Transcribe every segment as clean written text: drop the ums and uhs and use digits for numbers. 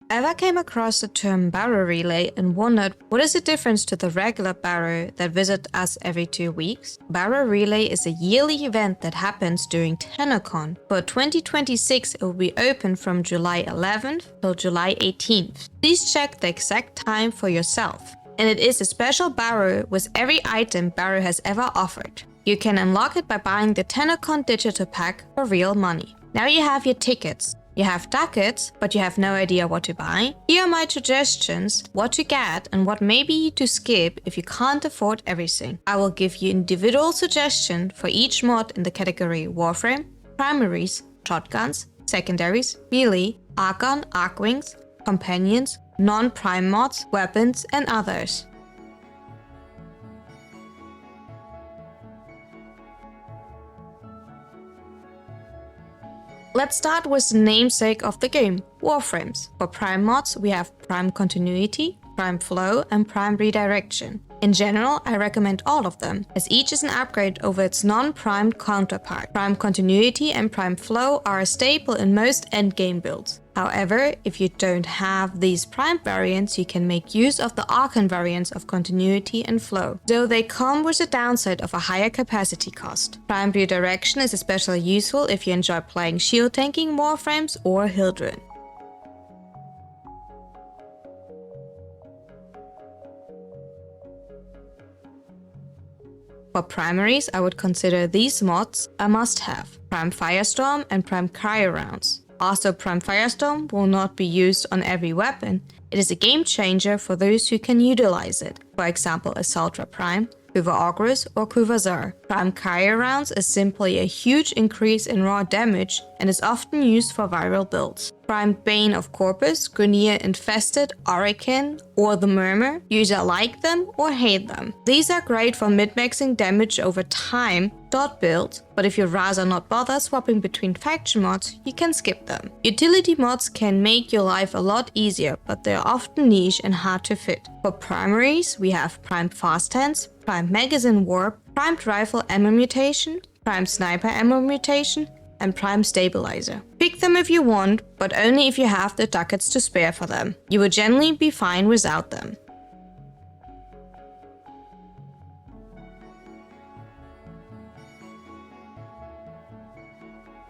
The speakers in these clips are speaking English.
Ever came across the term Baro relay and wondered what is the difference to the regular Baro that visit us every 2 weeks? Baro relay is a yearly event that happens during TennoCon. For 2026 it will be open from July 11th till July 18th. Please check the exact time for yourself. And it is a special Baro with every item Baro has ever offered. You can unlock it by buying the TennoCon digital pack for real money. Now you have your tickets. You have ducats, but you have no idea what to buy? Here are my suggestions, what to get and what maybe to skip if you can't afford everything. I will give you individual suggestions for each mod in the category Warframe, primaries, shotguns, secondaries, melee, Archgun, Archwings, companions, non-prime mods, weapons and others. Let's start with the namesake of the game, Warframes. For Prime mods, we have Prime Continuity, Prime Flow and Prime Redirection. In general, I recommend all of them, as each is an upgrade over its non-primed counterpart. Prime Continuity and Prime Flow are a staple in most endgame builds. However, if you don't have these primed variants, you can make use of the Archgun variants of Continuity and Flow, though they come with the downside of a higher capacity cost. Prime Redirection is especially useful if you enjoy playing shield tanking Warframes or Hildren. For primaries, I would consider these mods a must-have: Prime Firestorm and Prime Cryo rounds. Also, Prime Firestorm will not be used on every weapon. It is a game changer for those who can utilize it. For example, Assaultra Prime, Kuva Augurus or Kuva Zar. Prime Cryo rounds is simply a huge increase in raw damage and is often used for viral builds. Prime Bane of Corpus, Grenier Infested, Archwing or the Murmur. Users like them or hate them. These are great for mid-maxing damage over time build, but if you'd rather not bother swapping between faction mods, you can skip them. Utility mods can make your life a lot easier, but they are often niche and hard to fit. For primaries, we have Prime Fast Hands, Prime Magazine Warp, Primed Rifle Ammo Mutation, Prime Sniper Ammo Mutation, and Prime Stabilizer. Pick them if you want, but only if you have the ducats to spare for them. You will generally be fine without them.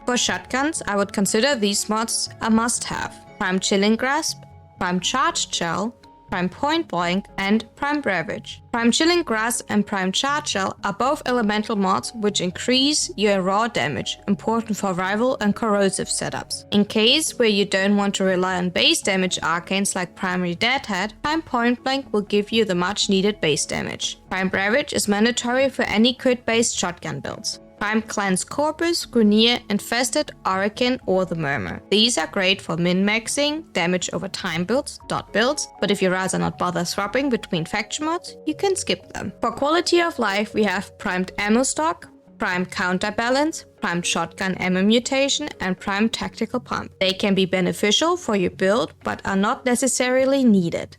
For shotguns, I would consider these mods a must-have: Prime Chilling Grasp, Prime Charged Shell, Prime Point Blank, and Prime Ravage. Prime Chilling Grasp and Prime Charged Shell are both elemental mods which increase your raw damage, important for rival and corrosive setups. In case where you don't want to rely on base damage arcanes like Primary Deadhead, Prime Point Blank will give you the much needed base damage. Prime Ravage is mandatory for any crit-based shotgun builds. Prime Cleanse Corpus, Grenier, Infested, Archwing or the Murmur. These are great for min-maxing, damage over time builds, but if you rather not bother swapping between faction mods, you can skip them. For quality of life, we have Primed Ammo Stock, Primed Counterbalance, Primed Shotgun Ammo Mutation, and Primed Tactical Pump. They can be beneficial for your build, but are not necessarily needed.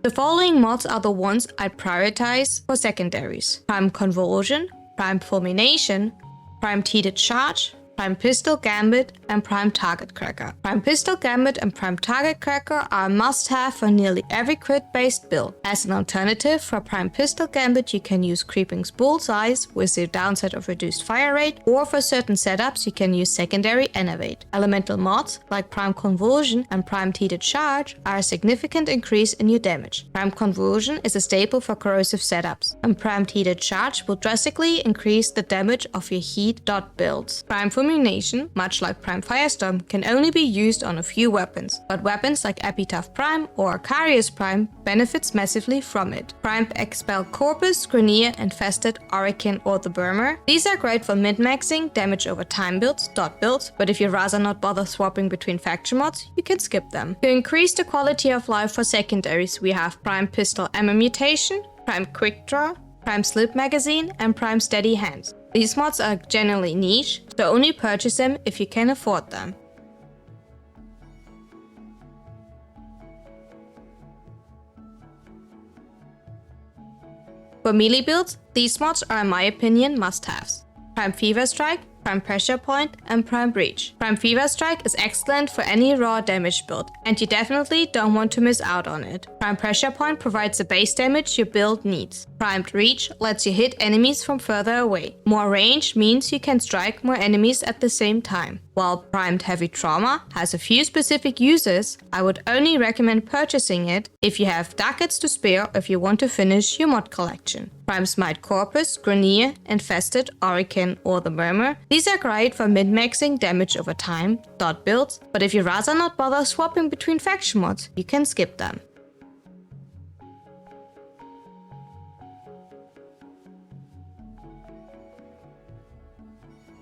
The following mods are the ones I'd prioritize for secondaries: Prime Convulsion, Prime Fulmination, Prime Heated Charge, Prime Pistol Gambit, and Prime Target Cracker. Prime Pistol Gambit and Prime Target Cracker are a must-have for nearly every crit-based build. As an alternative for Prime Pistol Gambit, you can use Creeping's Bullseyes with the downside of reduced fire rate, or for certain setups you can use secondary Enervate. Elemental mods like Prime Convulsion and Prime Heated Charge are a significant increase in your damage. Prime Convulsion is a staple for corrosive setups, and Prime Heated Charge will drastically increase the damage of your heat builds. Prime Fulmination, much like Prime Firestorm, can only be used on a few weapons, but weapons like Epitaph Prime or Acarius Prime benefits massively from it. Prime Expel Corpus, Grenier, Infested, Archwing or the Burmer. These are great for min-maxing, damage over time builds, but if you'd rather not bother swapping between faction mods, you can skip them. To increase the quality of life for secondaries, we have Prime Pistol Ammo Mutation, Prime Quick Draw, Prime Slip Magazine, and Prime Steady Hands. These mods are generally niche, so only purchase them if you can afford them. For melee builds, these mods are in my opinion must-haves. Prime Fever Strike, Prime Pressure Point, and Prime Breach. Prime Fever Strike is excellent for any raw damage build, and you definitely don't want to miss out on it. Prime Pressure Point provides the base damage your build needs. Primed Reach lets you hit enemies from further away. More range means you can strike more enemies at the same time. While Primed Heavy Trauma has a few specific uses, I would only recommend purchasing it if you have ducats to spare or if you want to finish your mod collection. Prime Smite Corpus, Grenier, Infested, Archwing, or the Murmur. These are great for min-maxing damage over time, dot builds, but if you rather not bother swapping between faction mods, you can skip them.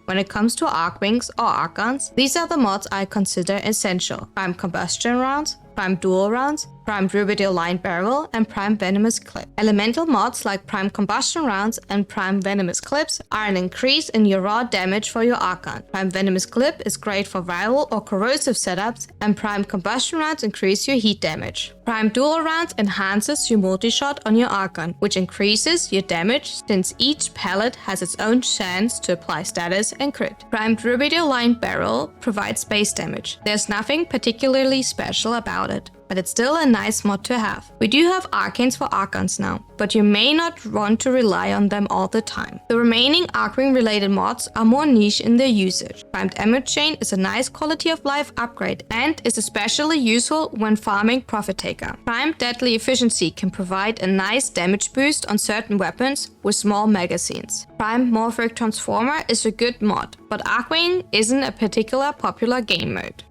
When it comes to Archwings or Archguns, these are the mods I consider essential. Prime Combustion Rounds, Prime Dual Rounds, Prime Rubidial Line Barrel, and Prime Venomous Clip. Elemental mods like Prime Combustion Rounds and Prime Venomous Clips are an increase in your raw damage for your Archgun. Prime Venomous Clip is great for viral or corrosive setups, and Prime Combustion Rounds increase your heat damage. Prime Dual Rounds enhances your multi-shot on your Archgun, which increases your damage since each pellet has its own chance to apply status and crit. Prime Rubidial Line Barrel provides base damage. There's nothing particularly special about it, but it's still a nice mod to have. We do have arcanes for Archguns now, but you may not want to rely on them all the time. The remaining Archwing related mods are more niche in their usage. Primed Ammo Chain is a nice quality of life upgrade and is especially useful when farming Profit Taker. Primed Deadly Efficiency can provide a nice damage boost on certain weapons with small magazines. Primed Morphic Transformer is a good mod, but Archwing isn't a particular popular game mode.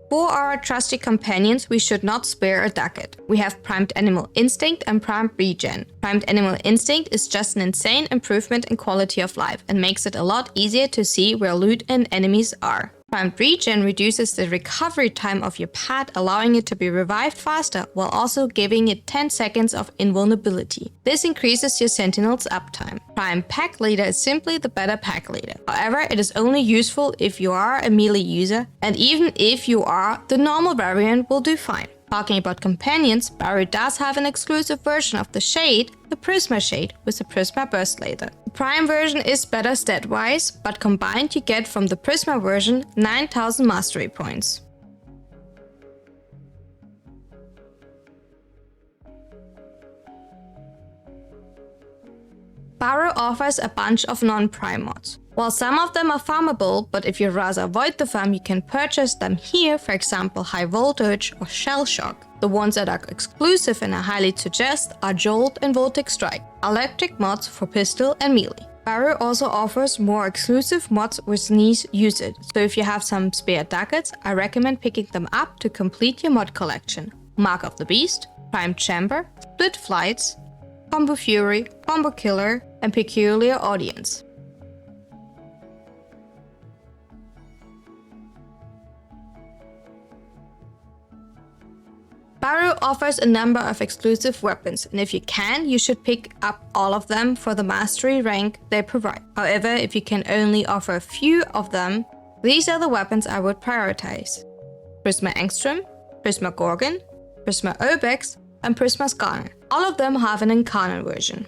For our trusty companions, we should not spare a ducat. We have Primed Animal Instinct and Primed Regen. Primed Animal Instinct is just an insane improvement in quality of life and makes it a lot easier to see where loot and enemies are. Primed Regen reduces the recovery time of your pet, allowing it to be revived faster while also giving it 10 seconds of invulnerability. This increases your Sentinel's uptime. Primed Pack Leader is simply the better pack leader. However, it is only useful if you are a melee user, and even if you are, the normal variant will do fine. Talking about companions, Baro does have an exclusive version of the Shade, the Prisma Shade, with the Prisma Burst Laser. The Prime version is better stat-wise, but combined you get from the Prisma version 9000 mastery points. Baro offers a bunch of non-prime mods. While some of them are farmable, but if you rather avoid the farm, you can purchase them here, for example High Voltage or Shell Shock. The ones that are exclusive and I highly suggest are Jolt and Voltic Strike, electric mods for pistol and melee. Baro also offers more exclusive mods with niche usage, so if you have some spare ducats, I recommend picking them up to complete your mod collection. Mark of the Beast, Prime Chamber, Split Flights, Combo Fury, Combo Killer, and Peculiar Audience. Baro offers a number of exclusive weapons, and if you can, you should pick up all of them for the mastery rank they provide. However, if you can only offer a few of them, these are the weapons I would prioritize. Prisma Angstrom, Prisma Gorgon, Prisma Obex, and Prisma Skarner. All of them have an Incarnate version.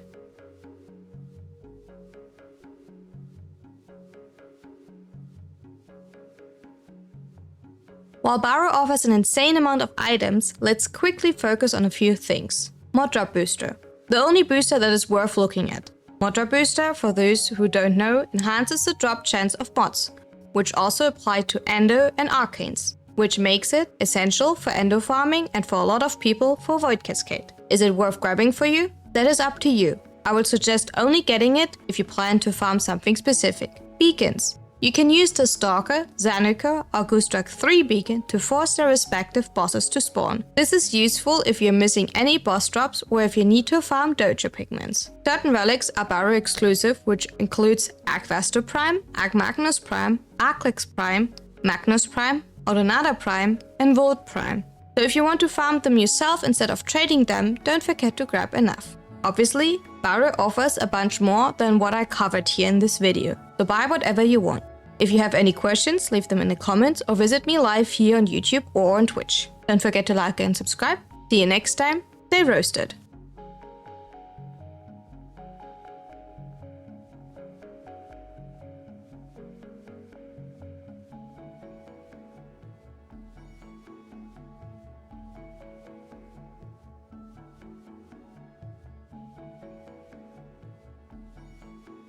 While Baro offers an insane amount of items, let's quickly focus on a few things. Mod Drop Booster. The only booster that is worth looking at. Mod Drop Booster, for those who don't know, enhances the drop chance of mods, which also apply to Endo and Arcanes, which makes it essential for Endo farming and for a lot of people for Void Cascade. Is it worth grabbing for you? That is up to you. I would suggest only getting it if you plan to farm something specific. Beacons. You can use the Stalker, Zanuka, or Gustrak 3 beacon to force their respective bosses to spawn. This is useful if you're missing any boss drops or if you need to farm dojo pigments. Certain relics are Baro exclusive, which includes Agvasto Prime, Agmagnus Prime, Arclix Prime, Magnus Prime, Ordonata Prime, and Volt Prime. So if you want to farm them yourself instead of trading them, don't forget to grab enough. Obviously, Baro offers a bunch more than what I covered here in this video, so buy whatever you want. If you have any questions, leave them in the comments or visit me live here on YouTube or on Twitch. Don't forget to like and subscribe. See you next time. Stay roasted.